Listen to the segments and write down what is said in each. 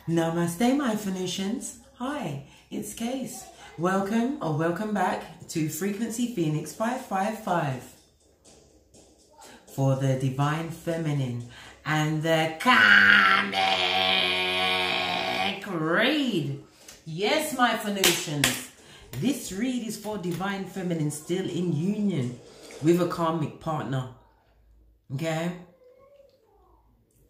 Namaste, my Phoenicians. Hi, it's Case. Welcome or welcome back to Frequency Phoenix 555 for the Divine Feminine and the Karmic read. Yes, my Phoenicians. This read is for Divine Feminine still in union with a karmic partner. Okay?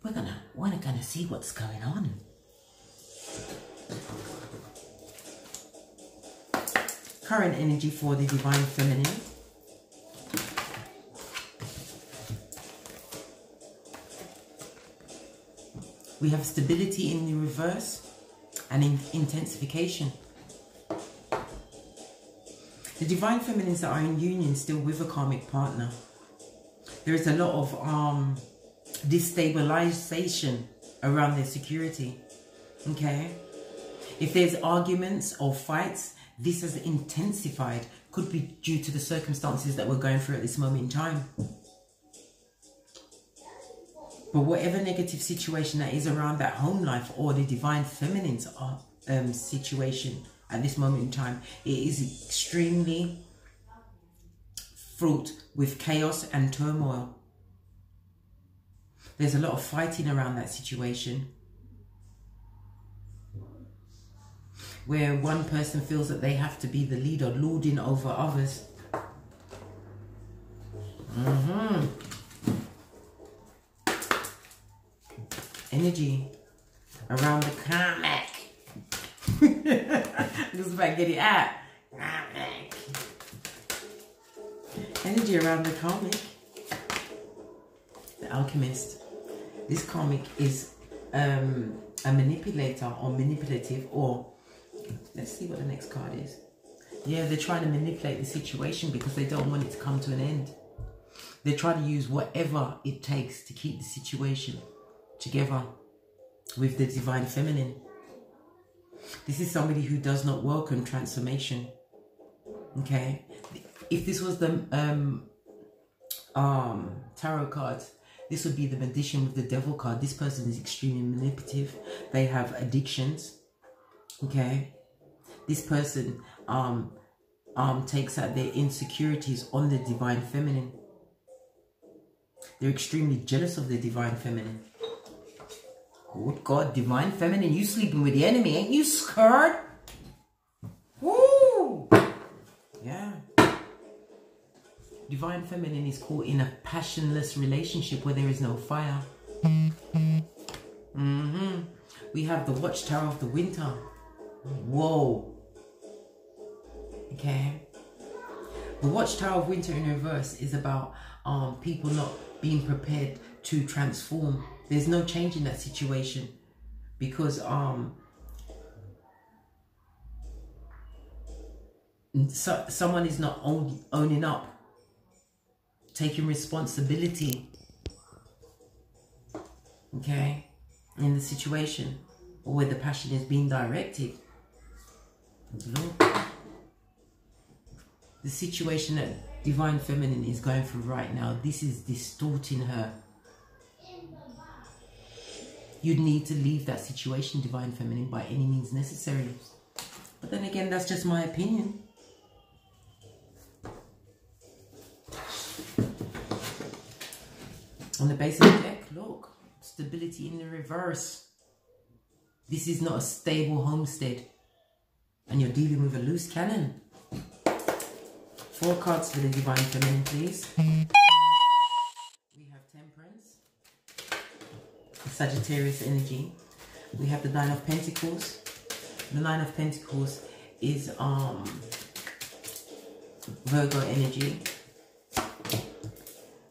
We're gonna see what's going on. Current energy for the Divine Feminine. We have stability in the reverse and intensification. The Divine Feminines that are in union still with a karmic partner. There is a lot of destabilization around their security. Okay? If there's arguments or fights, this has intensified. Could be due to the circumstances that we're going through at this moment in time. But whatever negative situation that is around that home life or the Divine Feminine's situation at this moment in time, it is extremely fraught with chaos and turmoil. There's a lot of fighting around that situation, where one person feels that they have to be the leader, lording over others. Energy around the karmic. This is about to get it out. Karmic. Energy around the karmic. The alchemist. This karmic is a manipulator or manipulative, or let's see what the next card is. Yeah, they're trying to manipulate the situation because they don't want it to come to an end. They're trying to use whatever it takes to keep the situation together with the Divine Feminine. This is somebody who does not welcome transformation. Okay? If this was the tarot cards, this would be the Magician with the Devil card. This person is extremely manipulative. They have addictions. Okay? This person takes out their insecurities on the Divine Feminine. They're extremely jealous of the Divine Feminine. Good God, Divine Feminine, you sleeping with the enemy, ain't you scared? Woo! Yeah. Divine Feminine is caught in a passionless relationship where there is no fire. We have the Watchtower of the Winter. Whoa. Okay. The Watchtower of Winter in reverse is about people not being prepared to transform. There's no change in that situation because someone is not owning up, taking responsibility, okay, in the situation or where the passion is being directed. Look. The situation that Divine Feminine is going through right now, this is distorting her. You'd need to leave that situation, Divine Feminine, by any means necessary. But then again, that's just my opinion. On the base of the deck, look, stability in the reverse. This is not a stable homestead. And you're dealing with a loose cannon. 4 cards for the Divine Feminine, please. We have Temperance. Sagittarius energy. We have the 9 of Pentacles. The 9 of Pentacles is Virgo energy.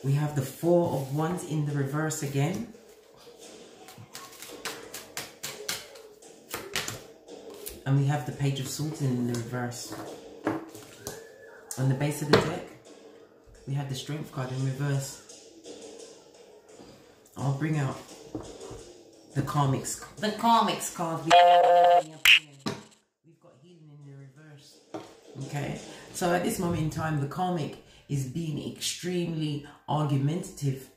We have the 4 of Wands in the reverse again. And we have the Page of Swords in the reverse. On the base of the deck, we have the Strength card in reverse. I'll bring out the Karmics. The Karmics card. We've got healing in the reverse. Okay. So at this moment in time, the Karmic is being extremely argumentative.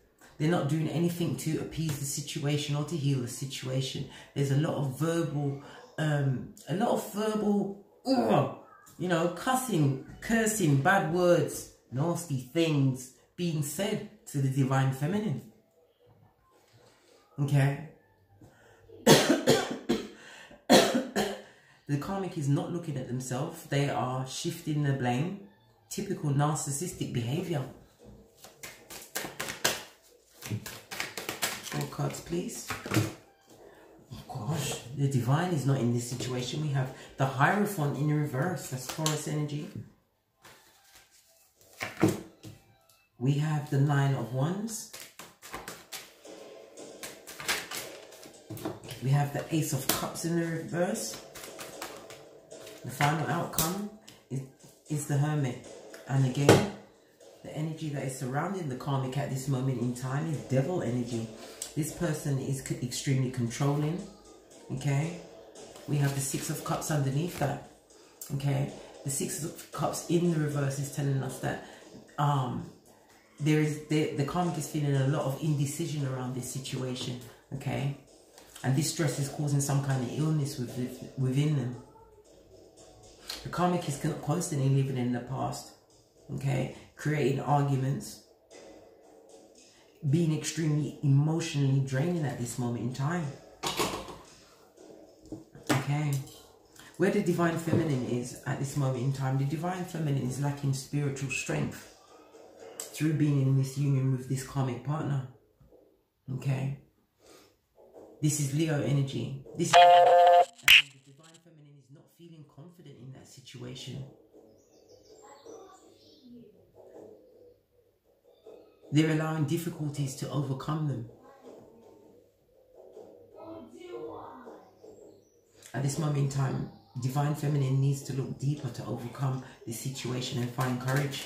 They're not doing anything to appease the situation or to heal the situation. There's a lot of verbal, you know, cussing, cursing, bad words, nasty things being said to the divine feminine. Okay? The karmic is not looking at themselves. They are shifting the blame. Typical narcissistic behavior. More cards, please. Oh gosh, the divine is not in this situation. We have the Hierophant in reverse. That's Taurus energy. We have the Nine of Wands. We have the Ace of Cups in the reverse. The final outcome is the Hermit. And again, the energy that is surrounding the karmic at this moment in time is Devil energy. This person is extremely controlling. Okay. We have the Six of Cups underneath that. Okay. The Six of Cups in the reverse is telling us that the karmic is feeling a lot of indecision around this situation. Okay. And this stress is causing some kind of illness within them. The karmic is constantly living in the past, okay? Creating arguments, being extremely emotionally draining at this moment in time. Okay? Where the divine feminine is at this moment in time, the divine feminine is lacking spiritual strength through being in this union with this karmic partner. Okay? This is Leo energy. This is the divine feminine is not feeling confident in that situation. They're allowing difficulties to overcome them. At this moment in time, divine feminine needs to look deeper to overcome this situation and find courage.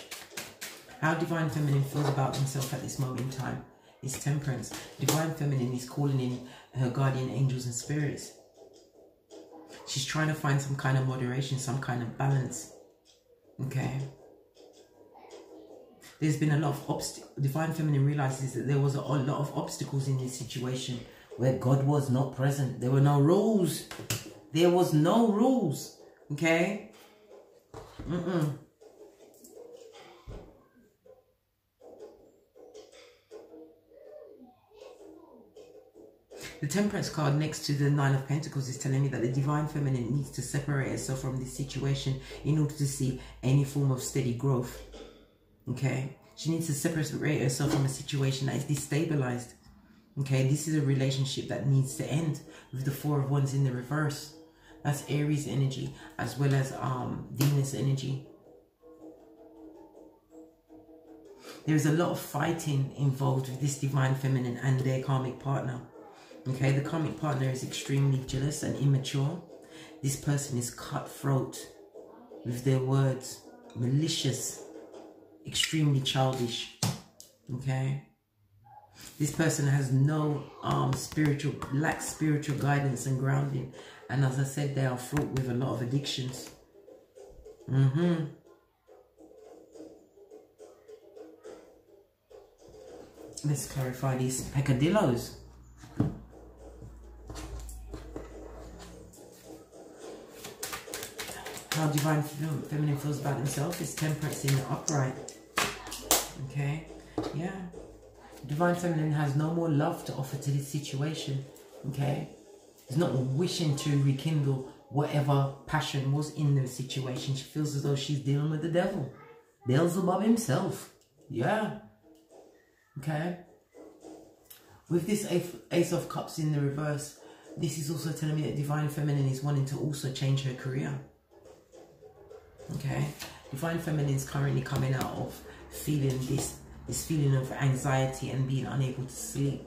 How divine feminine feels about themselves at this moment in time is Temperance. Divine feminine is calling in her guardian angels and spirits. She's trying to find some kind of moderation, some kind of balance. Okay. There's been a lot of obstacles. Divine feminine realizes that there was a lot of obstacles in this situation where God was not present. There were no rules. There was no rules. Okay. The Temperance card next to the Nine of Pentacles is telling me that the divine feminine needs to separate herself from this situation in order to see any form of steady growth. Okay? She needs to separate herself from a situation that is destabilized. Okay? This is a relationship that needs to end with the Four of Wands in the reverse. That's Aries energy as well as Venus energy. There's a lot of fighting involved with this divine feminine and their karmic partner. Okay, the karmic partner is extremely jealous and immature. This person is cutthroat with their words, malicious, extremely childish. Okay, this person has no lacks spiritual guidance and grounding, and as I said, they are fraught with a lot of addictions. Let's clarify these peccadillos. How divine feminine feels about themselves is Temperance in the upright. Okay, yeah. Divine feminine has no more love to offer to this situation. Okay, is not wishing to rekindle whatever passion was in the situation. She feels as though she's dealing with the devil, Beelzebub himself. Yeah. Okay. With this Ace of Cups in the reverse, this is also telling me that divine feminine is wanting to also change her career. Okay, divine feminine is currently coming out of feeling this feeling of anxiety and being unable to sleep.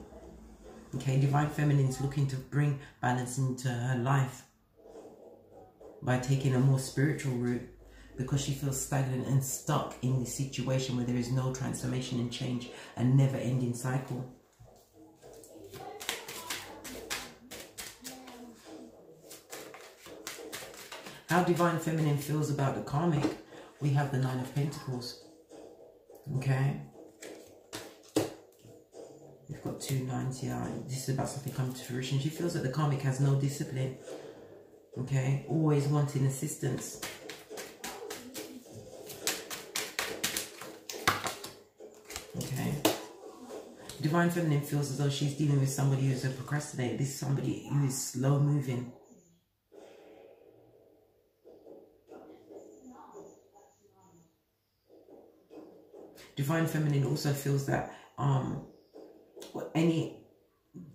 Okay, divine feminine is looking to bring balance into her life by taking a more spiritual route, because she feels stagnant and stuck in this situation where there is no transformation and change, a never-ending cycle. How divine feminine feels about the karmic, we have the Nine of Pentacles. Okay. We've got 2 9s here. This is about something coming to fruition. She feels that the karmic has no discipline. Okay, always wanting assistance. Okay. Divine Feminine feels as though she's dealing with somebody who's a procrastinator. This is somebody who is slow moving. Divine Feminine also feels that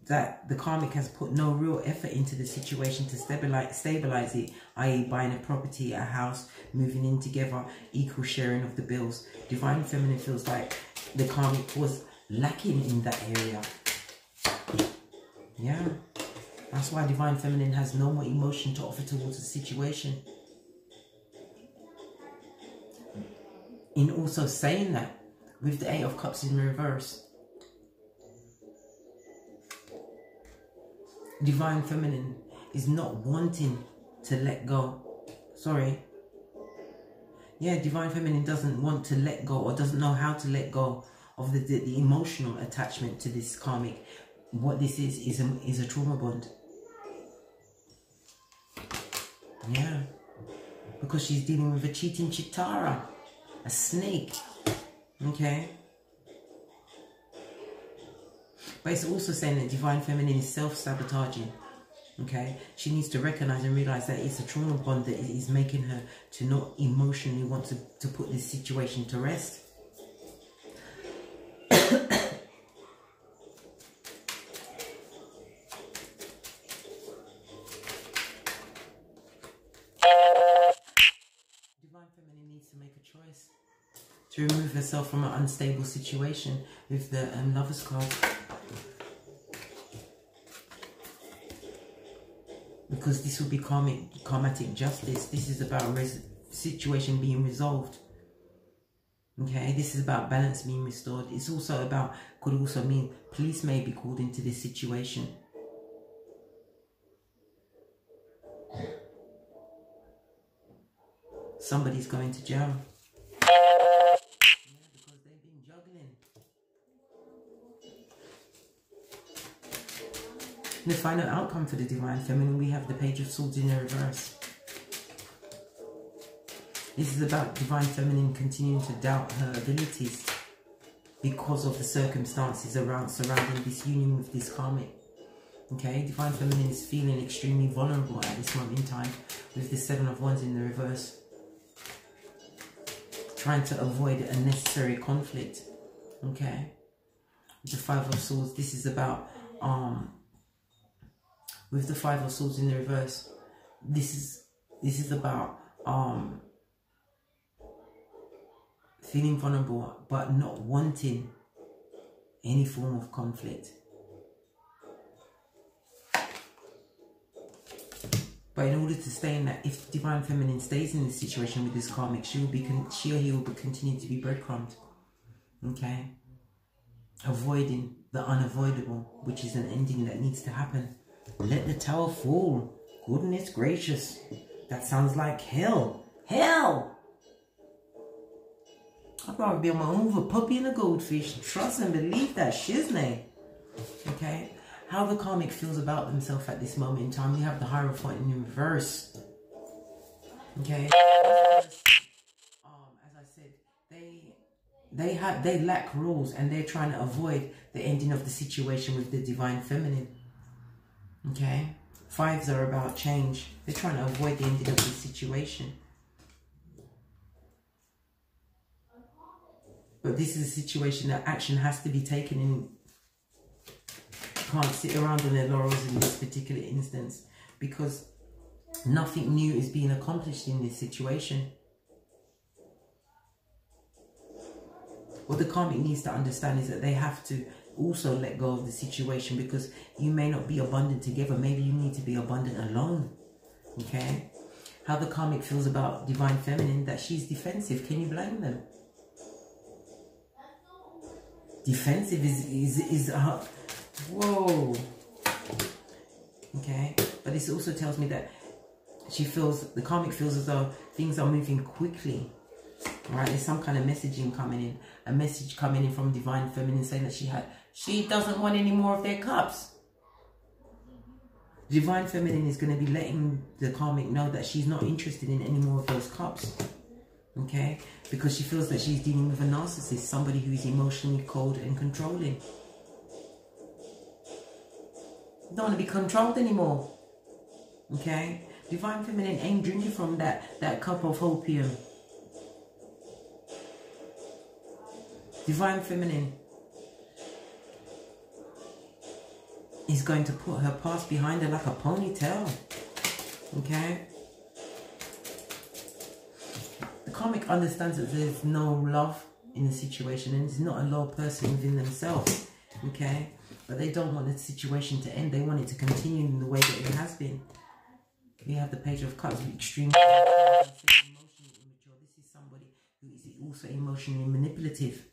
that the karmic has put no real effort into the situation to stabilize it, i.e. buying a property, a house, moving in together, equal sharing of the bills. Divine Feminine feels like the karmic was lacking in that area. Yeah, that's why Divine Feminine has no more emotion to offer towards the situation. In also saying that, with the 8 of Cups in reverse, Divine Feminine is not wanting to let go. Sorry. Yeah, Divine Feminine doesn't want to let go, or doesn't know how to let go of the emotional attachment to this karmic. What this is a trauma bond. Yeah. Because she's dealing with a cheating chitara, a snake. Okay. But it's also saying that Divine Feminine is self-sabotaging. Okay. She needs to recognize and realize that it's a trauma bond that is making her to not emotionally want to put this situation to rest. Divine Feminine needs to make a choice to remove herself from an unstable situation with the Lover's card. Because this will be karmatic justice. This is about situation being resolved. Okay, this is about balance being restored. It's also about, could also mean police may be called into this situation. Somebody's going to jail. Yeah, because they've been juggling. The final outcome for the Divine Feminine, we have the Page of Swords in the reverse. This is about Divine Feminine continuing to doubt her abilities because of the circumstances surrounding this union with this karmic. Okay, Divine Feminine is feeling extremely vulnerable at this moment in time with the 7 of Wands in the reverse. Trying to avoid unnecessary conflict. Okay. The 5 of Swords, this is about with the 5 of Swords in the reverse, this is about feeling vulnerable but not wanting any form of conflict. But in order to stay in that, if Divine Feminine stays in this situation with this karmic, she or he will continue to be breadcrumbed. Okay? Avoiding the unavoidable, which is an ending that needs to happen. Let the tower fall. Goodness gracious. That sounds like hell. Hell! I'd rather be on my own with a puppy and a goldfish. Trust and believe that shiznay. Okay? How the karmic feels about themselves at this moment in time. We have the Hierophant in reverse. Okay? As I said, they lack rules, and they're trying to avoid the ending of the situation with the Divine Feminine. Okay? 5s are about change. They're trying to avoid the ending of the situation. But this is a situation that action has to be taken in. Can't sit around on their laurels in this particular instance, because nothing new is being accomplished in this situation. What the karmic needs to understand is that they have to also let go of the situation, because you may not be abundant together. Maybe you need to be abundant alone. Okay? How the karmic feels about Divine Feminine, that she's defensive. Can you blame them? Defensive is whoa. Okay? But this also tells me that the karmic feels as though things are moving quickly. Alright, there's some kind of messaging coming in. A message coming in from Divine Feminine saying that She doesn't want any more of their cups. Divine Feminine is going to be letting the karmic know that she's not interested in any more of those cups. Okay? Because she feels that she's dealing with a narcissist, somebody who is emotionally cold and controlling. Don't want to be controlled anymore. Okay? Divine Feminine ain't drinking from that cup of opium. Divine Feminine is going to put her past behind her like a ponytail. Okay? The karmic understands that there's no love in the situation and it's not a low person within themselves. Okay? But they don't want the situation to end. They want it to continue in the way that it has been. We have the Page of Cups, extremely emotionally immature. This is somebody who is also emotionally manipulative.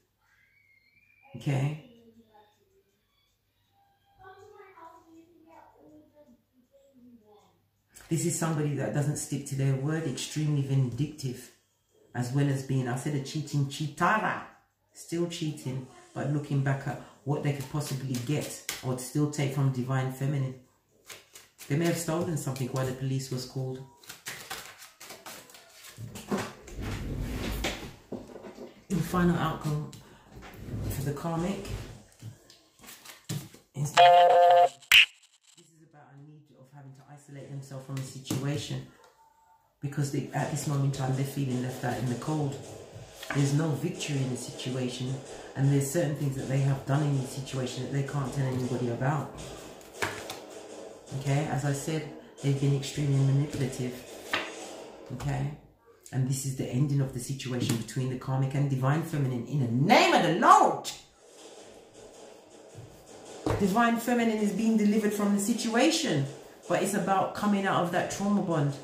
Okay? This is somebody that doesn't stick to their word, extremely vindictive. As well as being, I said, a cheating cheatara. Still cheating, but looking back at what they could possibly get or still take from Divine Feminine. They may have stolen something while the police was called. The final outcome for the karmic is this is about a need of having to isolate themselves from the situation because at this moment in time they're feeling left out in the cold. There's no victory in the situation, and there's certain things that they have done in the situation that they can't tell anybody about. Okay, as I said, they've been extremely manipulative. Okay, and this is the ending of the situation between the karmic and Divine Feminine in the name of the Lord. Divine Feminine is being delivered from the situation, but it's about coming out of that trauma bond.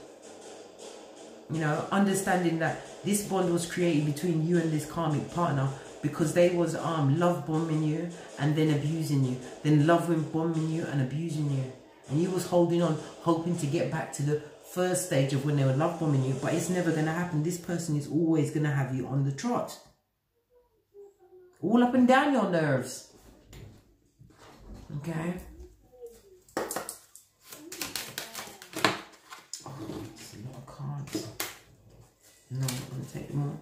You know, understanding that this bond was created between you and this karmic partner because they was love bombing you and then abusing you, then love bombing you and abusing you. And you was holding on, hoping to get back to the first stage of when they were love bombing you, but it's never going to happen. This person is always going to have you on the trot. All up and down your nerves. Okay? Oh, that's a lot of cards. No, I'm going to take them all.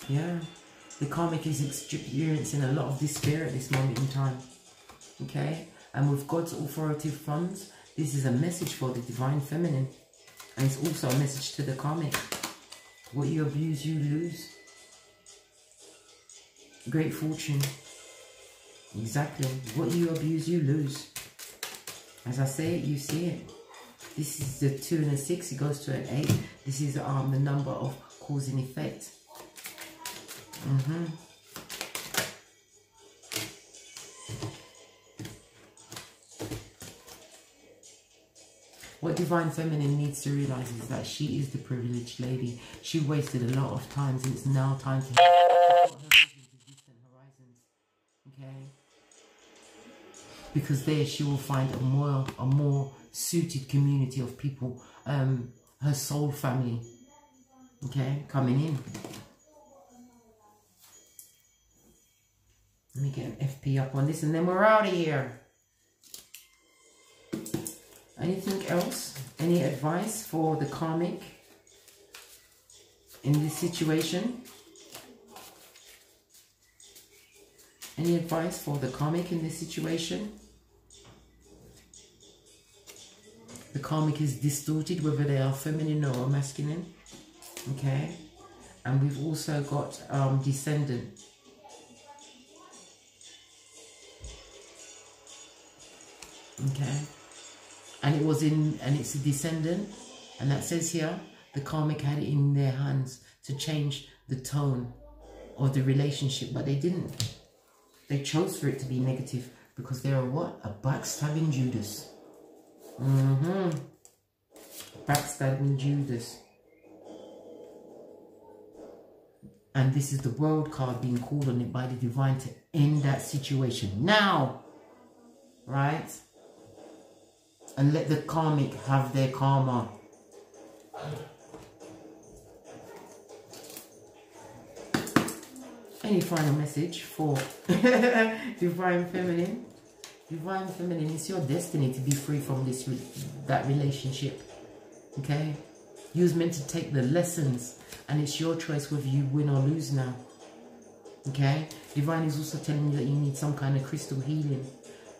Yeah. The karmic is experiencing a lot of despair at this moment in time. Okay, and with God's authoritative funds, this is a message for the Divine Feminine, and it's also a message to the karmic. What you abuse, you lose. Great fortune. Exactly. What you abuse, you lose. As I say it, you see it. This is the 2 and a 6. It goes to an 8. This is the number of cause and effect. What Divine Feminine needs to realize is that she is the privileged lady. She wasted a lot of times, and it's now time to put her vision to distant horizons. Okay? Because there she will find a more suited community of people, her soul family. Okay, coming in. Let me get an FP up on this and then we're out of here. Anything else? Any advice for the karmic in this situation? Any advice for the karmic in this situation? The karmic is distorted, whether they are feminine or masculine. Okay. And we've also got descendant. Okay. And it's a descendant, and that says here the karmic had it in their hands to change the tone of the relationship, but they didn't. They chose for it to be negative because they are what? A backstabbing Judas. Backstabbing Judas. And this is the World card being called on it by the divine to end that situation now, right? And let the karmic have their karma. Any final message for Divine Feminine? Divine Feminine, it's your destiny to be free from that relationship. Okay? You was meant to take the lessons, and it's your choice whether you win or lose now. Okay? Divine is also telling you that you need some kind of crystal healing.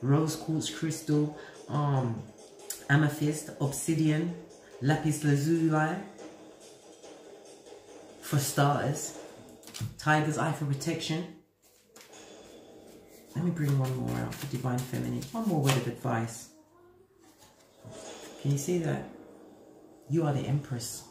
Rose quartz crystal, amethyst, obsidian, lapis lazuli, for starters. Tiger's eye for protection. Let me bring one more out for Divine Feminine. One more word of advice. Can you see that? You are the Empress.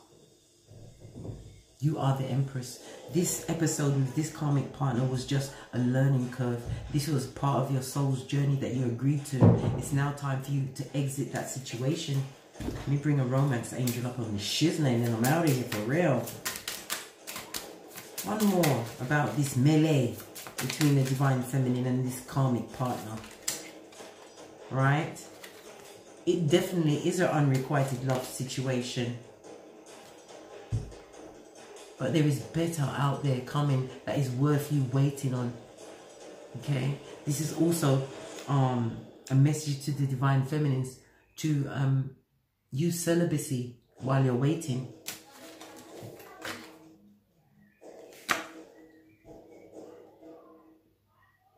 You are the Empress. This episode with this karmic partner was just a learning curve. This was part of your soul's journey that you agreed to. It's now time for you to exit that situation. Let me bring a romance angel up on the shiznay and then I'm out of here for real. One more about this melee between the Divine Feminine and this karmic partner. Right? It definitely is an unrequited love situation. But there is better out there coming that is worth you waiting on. Okay? This is also a message to the Divine Feminines to use celibacy while you're waiting.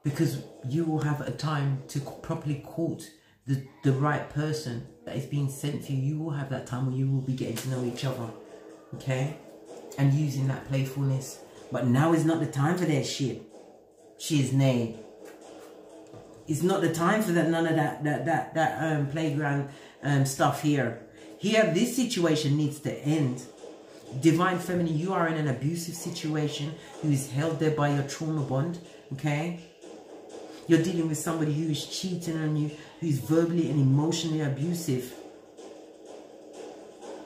Because you will have a time to properly court the right person that is being sent for you. You will have that time where you will be getting to know each other. Okay? And using that playfulness. But now is not the time for that shit. Shiznay. It's not the time for that, none of that playground stuff here. Here, this situation needs to end. Divine Feminine, you are in an abusive situation who is held there by your trauma bond. Okay? You're dealing with somebody who is cheating on you, who is verbally and emotionally abusive.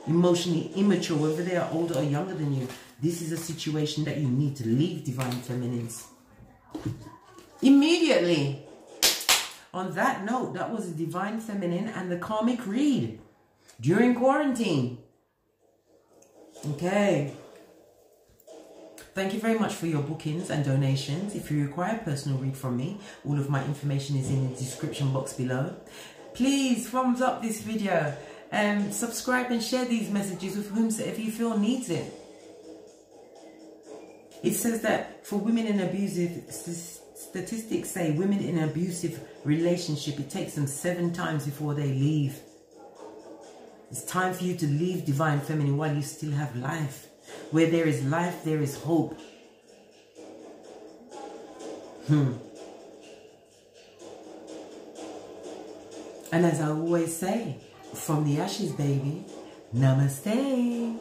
Emotionally immature, whether they are older or younger than you. This is a situation that you need to leave, Divine Feminines. Immediately. On that note, that was the Divine Feminine and the karmic read during quarantine. Okay. Thank you very much for your bookings and donations. If you require a personal read from me, all of my information is in the description box below. Please thumbs up this video and subscribe and share these messages with whomsoever you feel needs it. It says that for women in abusive, statistics say women in an abusive relationship, it takes them 7 times before they leave. It's time for you to leave, Divine Feminine, while you still have life. Where there is life, there is hope. And as I always say, from the ashes, baby, namaste.